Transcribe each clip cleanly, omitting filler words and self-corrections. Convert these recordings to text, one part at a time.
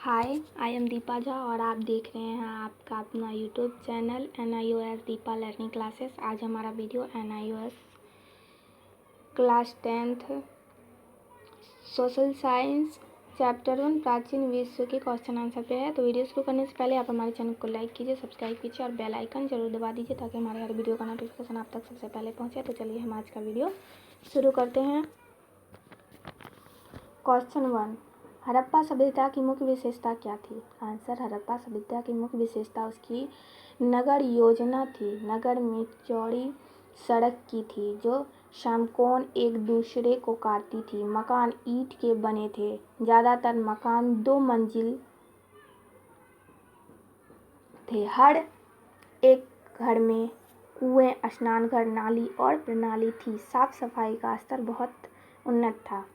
Hi, I am Deepa Jha और आप देख रहे हैं आपका अपना YouTube channel NIOS Deepa learning classes. आज हमारा video NIOS class 10th social science chapter 1 प्राचीन विश्व के क्वेश्चन आंसर पे है। तो वीडियो शुरू करने से पहले आप हमारे चैनल को लाइक कीजिए, सब्सक्राइब कीजिए और बेल आइकन जरूर दबा दीजिए ताकि हमारे हर वीडियो का नोटिफिकेशन आप तक सबसे पहले पहुँचे। तो चलिए हम आज का वीडियो शुरू करते हैं। क्वेश्चन 1, हड़प्पा सभ्यता की मुख्य विशेषता क्या थी? आंसर, हड़प्पा सभ्यता की मुख्य विशेषता उसकी नगर योजना थी। नगर में चौड़ी सड़क की थी जो समकोण एक दूसरे को काटती थी। मकान ईंट के बने थे। ज़्यादातर मकान 2 मंजिल थे। हर एक घर में कुएं, स्नानघर, नाली और प्रणाली थी। साफ सफाई का स्तर बहुत उन्नत था।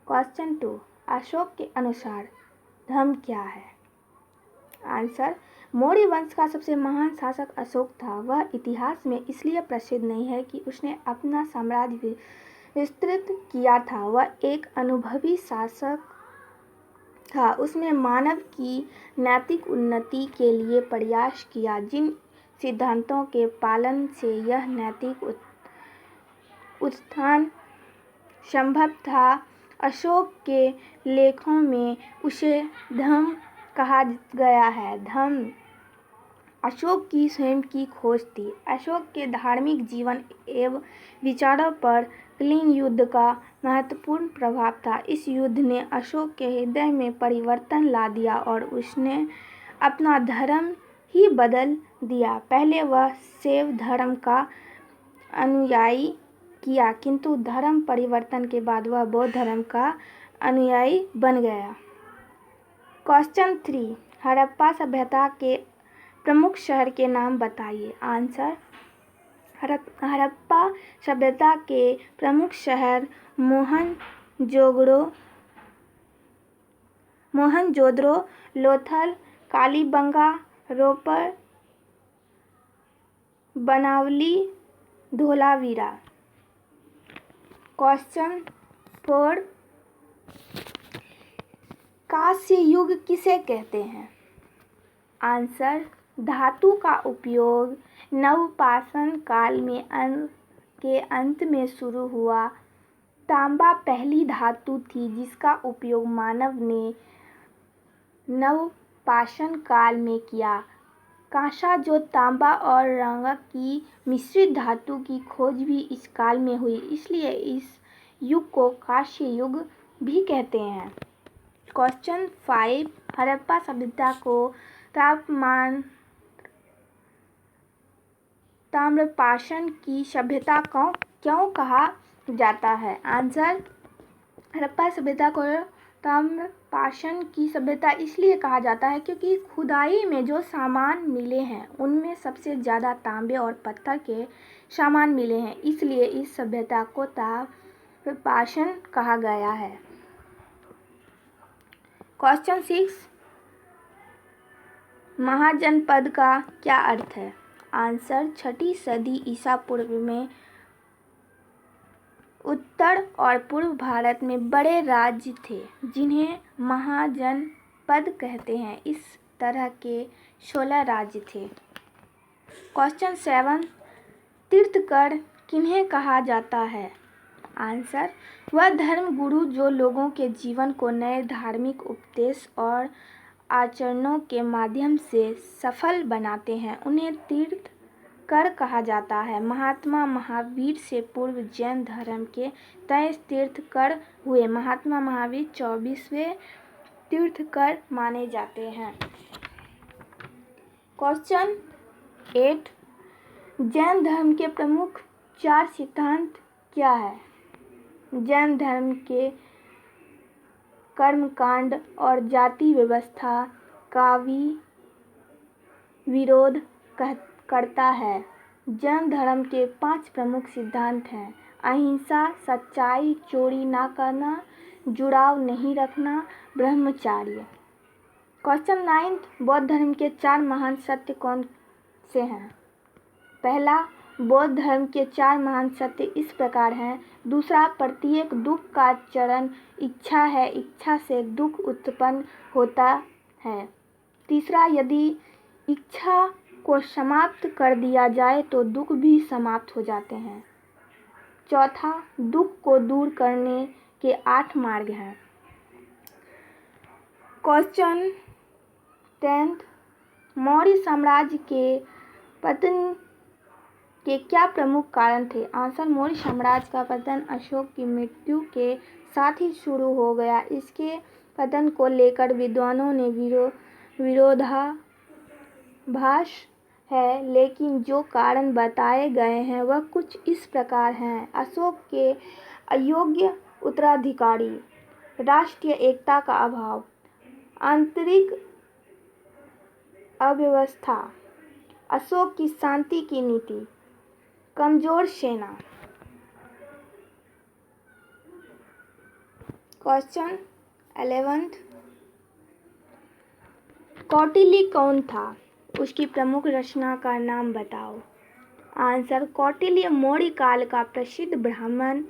क्वेश्चन 2, अशोक के अनुसार धर्म क्या है? आंसर, मौर्य वंश का सबसे महान शासक अशोक था। वह इतिहास में इसलिए प्रसिद्ध नहीं है कि उसने अपना साम्राज्य विस्तृत किया था। वह एक अनुभवी शासक था। उसने मानव की नैतिक उन्नति के लिए प्रयास किया। जिन सिद्धांतों के पालन से यह नैतिक उत्थान संभव था, अशोक के लेखों में उसे धम्म कहा गया है। धम्म अशोक की स्वयं की खोज थी। अशोक के धार्मिक जीवन एवं विचारों पर कलिंग युद्ध का महत्वपूर्ण प्रभाव था। इस युद्ध ने अशोक के हृदय में परिवर्तन ला दिया और उसने अपना धर्म ही बदल दिया। पहले वह शैव धर्म का अनुयायी किया, किंतु धर्म परिवर्तन के बाद वह बौद्ध धर्म का अनुयायी बन गया। क्वेश्चन 3, हड़प्पा सभ्यता के प्रमुख शहर के नाम बताइए। आंसर, हड़प्पा सभ्यता के प्रमुख शहर मोहनजोदड़ो, लोथल, कालीबंगा, रोपर, बनावली, धोलावीरा। क्वेश्चन 4, कांस्य युग किसे कहते हैं? आंसर, धातु का उपयोग नवपाषाण काल के अंत में शुरू हुआ। तांबा पहली धातु थी जिसका उपयोग मानव ने नवपाषाण काल में किया। कांसा, जो तांबा और रंजक की मिश्रित धातु की खोज भी इस काल में हुई, इसलिए इस युग को कांस्य युग भी कहते हैं। क्वेश्चन 5, हड़प्पा सभ्यता को ताम्रपाषाण की सभ्यता क्यों कहा जाता है? आंसर, हड़प्पा सभ्यता को ताम्रपाषाण की सभ्यता इसलिए कहा जाता है क्योंकि खुदाई में जो सामान मिले हैं उनमें सबसे ज़्यादा तांबे और पत्थर के सामान मिले हैं, इसलिए इस सभ्यता को ताम्रपाषाण कहा गया है। क्वेश्चन 6, महाजनपद का क्या अर्थ है? आंसर, 6ठी सदी ईसा पूर्व में उत्तर और पूर्व भारत में बड़े राज्य थे जिन्हें महाजनपद कहते हैं। इस तरह के 16 राज्य थे। क्वेश्चन 7, तीर्थंकर किन्हें कहा जाता है? आंसर, वह धर्म गुरु जो लोगों के जीवन को नए धार्मिक उपदेश और आचरणों के माध्यम से सफल बनाते हैं, उन्हें तीर्थंकर कहा जाता है। महात्मा महावीर से पूर्व जैन धर्म के 23 तीर्थंकर हुए। महात्मा महावीर 24वें तीर्थंकर माने जाते हैं। क्वेश्चन 8, जैन धर्म के प्रमुख 4 सिद्धांत क्या है? जैन धर्म के कर्मकांड और जाति व्यवस्था का विरोध करता है। जैन धर्म के 5 प्रमुख सिद्धांत हैं: अहिंसा, सच्चाई, चोरी न करना, जुड़ाव नहीं रखना, ब्रह्मचर्य। क्वेश्चन 9, बौद्ध धर्म के 4 महान सत्य कौन से हैं? पहला, बौद्ध धर्म के 4 महान सत्य इस प्रकार हैं। दूसरा, प्रत्येक दुख का चरण इच्छा है, इच्छा से दुख उत्पन्न होता है। तीसरा, यदि इच्छा को समाप्त कर दिया जाए तो दुख भी समाप्त हो जाते हैं। चौथा, दुख को दूर करने के 8 मार्ग हैं। क्वेश्चन 10th, मौर्य साम्राज्य के पतन के क्या प्रमुख कारण थे? आंसर, मौर्य साम्राज्य का पतन अशोक की मृत्यु के साथ ही शुरू हो गया। इसके पतन को लेकर विद्वानों ने विरोधाभास है, लेकिन जो कारण बताए गए हैं वह कुछ इस प्रकार हैं। अशोक के अयोग्य उत्तराधिकारी, राष्ट्रीय एकता का अभाव, आंतरिक अव्यवस्था, अशोक की शांति की नीति, कमजोर सेना। क्वेश्चन 11th, कौटिल्य कौन था? उसकी प्रमुख रचना का नाम बताओ। आंसर, कौटिल्य मौर्य काल का प्रसिद्ध ब्राह्मण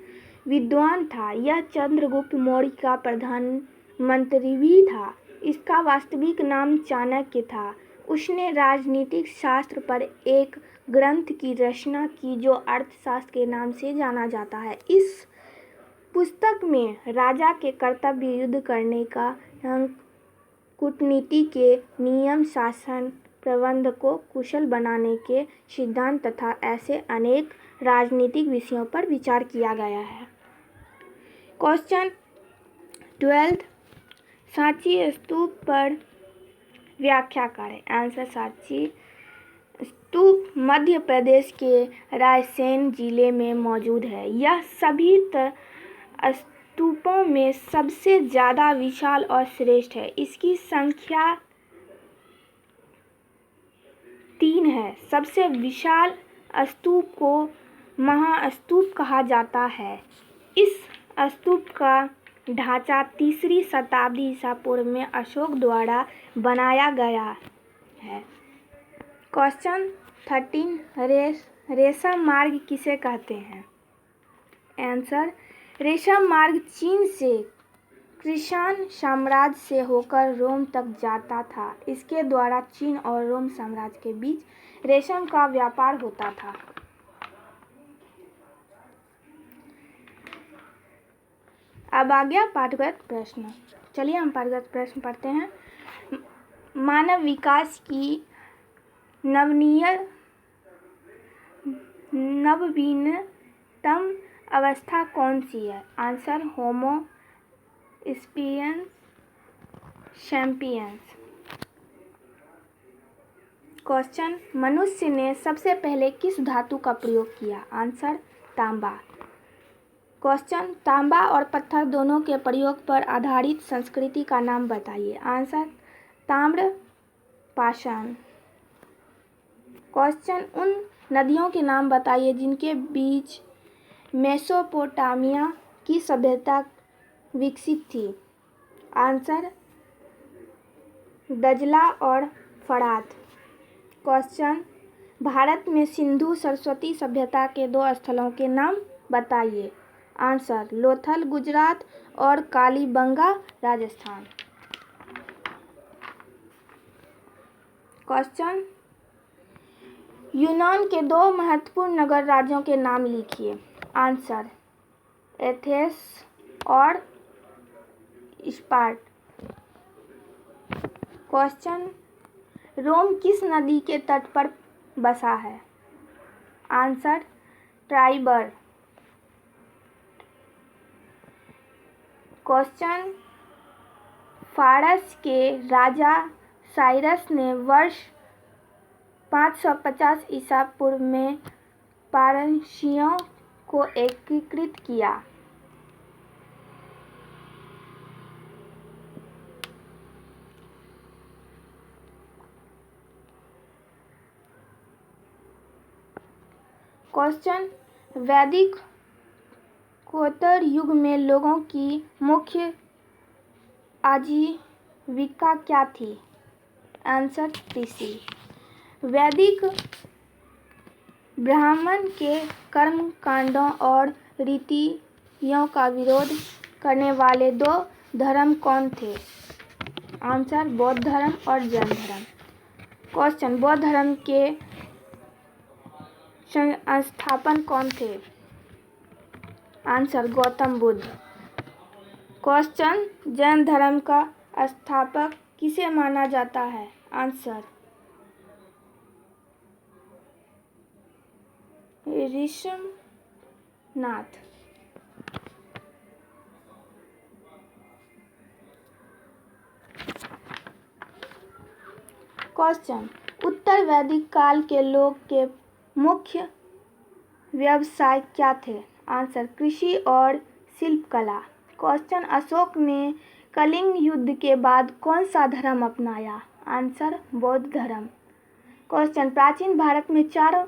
विद्वान था। यह चंद्रगुप्त मौर्य का प्रधानमंत्री भी था। इसका वास्तविक नाम चाणक्य था। उसने राजनीतिक शास्त्र पर एक ग्रंथ की रचना की जो अर्थशास्त्र के नाम से जाना जाता है। इस पुस्तक में राजा के कर्तव्य, युद्ध करने का ढंग, कूटनीति के नियम, शासन प्रबंध को कुशल बनाने के सिद्धांत तथा ऐसे अनेक राजनीतिक विषयों पर विचार किया गया है। क्वेश्चन 12th, सांची स्तूप पर व्याख्या करें। आंसर, सांची स्तूप मध्य प्रदेश के रायसेन जिले में मौजूद है। यह सभी स्तूपों में सबसे ज़्यादा विशाल और श्रेष्ठ है। इसकी संख्या 3 है। सबसे विशाल स्तूप को महास्तूप कहा जाता है। इस स्तूप का ढांचा 3री शताब्दी ईसा पूर्व में अशोक द्वारा बनाया गया है। क्वेश्चन 13, रेशम मार्ग किसे कहते हैं? आंसर, रेशम मार्ग चीन से कुषाण साम्राज्य से होकर रोम तक जाता था। इसके द्वारा चीन और रोम साम्राज्य के बीच रेशम का व्यापार होता था। अब आ गया पाठगत प्रश्न। चलिए हम पाठगत प्रश्न पढ़ते हैं। मानव विकास की नवीनतम अवस्था कौन सी है? Answer, Homo sapiens. क्वेश्चन, मनुष्य ने सबसे पहले किस धातु का प्रयोग किया? आंसर, तांबा। क्वेश्चन, तांबा और पत्थर दोनों के प्रयोग पर आधारित संस्कृति का नाम बताइए। आंसर, ताम्र पाषाण। क्वेश्चन, उन नदियों के नाम बताइए जिनके बीच मेसोपोटामिया की सभ्यता विकसित थी। आंसर, दजला और फरात। क्वेश्चन, भारत में सिंधु सरस्वती सभ्यता के 2 स्थलों के नाम बताइए। आंसर, लोथल गुजरात और कालीबंगा राजस्थान। क्वेश्चन, यूनान के 2 महत्वपूर्ण नगर राज्यों के नाम लिखिए। आंसर, एथेंस और स्पार्ट। क्वेश्चन, रोम किस नदी के तट पर बसा है? Answer, Tiber. क्वेश्चन, फारस के राजा साइरस ने वर्ष 550 ईसा पूर्व में पारसियों को एकीकृत किया। क्वेश्चन, वैदिक कोत्तर युग में लोगों की मुख्य आजीविका क्या थी? आंसर, कृषि। वैदिक ब्राह्मण के कर्म कांडों और रीतियों का विरोध करने वाले दो धर्म कौन थे? आंसर बौद्ध धर्म और जैन धर्म। क्वेश्चन, बौद्ध धर्म के संस्थापक कौन थे? आंसर गौतम बुद्ध। क्वेश्चन, जैन धर्म का स्थापक किसे माना जाता है? आंसर ऋषभनाथ। क्वेश्चन, उत्तर वैदिक काल के लोग के मुख्य व्यवसाय क्या थे? आंसर कृषि और शिल्पकला। क्वेश्चन, अशोक ने कलिंग युद्ध के बाद कौन सा धर्म अपनाया? आंसर बौद्ध धर्म। क्वेश्चन, प्राचीन भारत में 4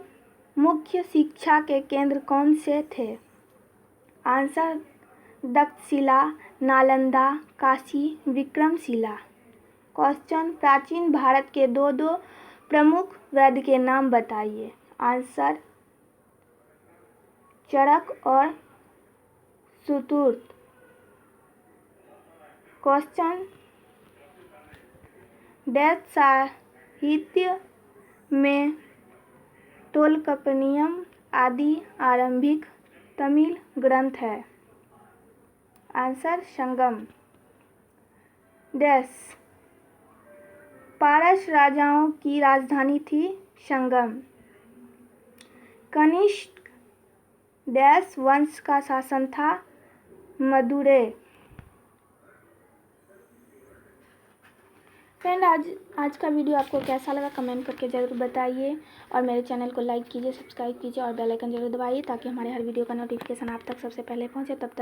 मुख्य शिक्षा के केंद्र कौन से थे? आंसर तक्षशिला, नालंदा, काशी, विक्रमशिला। क्वेश्चन, प्राचीन भारत के दो प्रमुख वेद के नाम बताइए। आंसर चरक और सुश्रुत। क्वेश्चन, डैश साहित्य में तोल्काप्पियम आदि आरंभिक तमिल ग्रंथ है? आंसर संगम। डैश पारस राजाओं की राजधानी थी? संगम। कनिष्क डैश वंश का शासन था? मदुरै। फ्रेंड, आज का वीडियो आपको कैसा लगा कमेंट करके ज़रूर बताइए और मेरे चैनल को लाइक कीजिए, सब्सक्राइब कीजिए और बेल आइकन जरूर दबाइए ताकि हमारे हर वीडियो का नोटिफिकेशन आप तक सबसे पहले पहुंचे। तब तक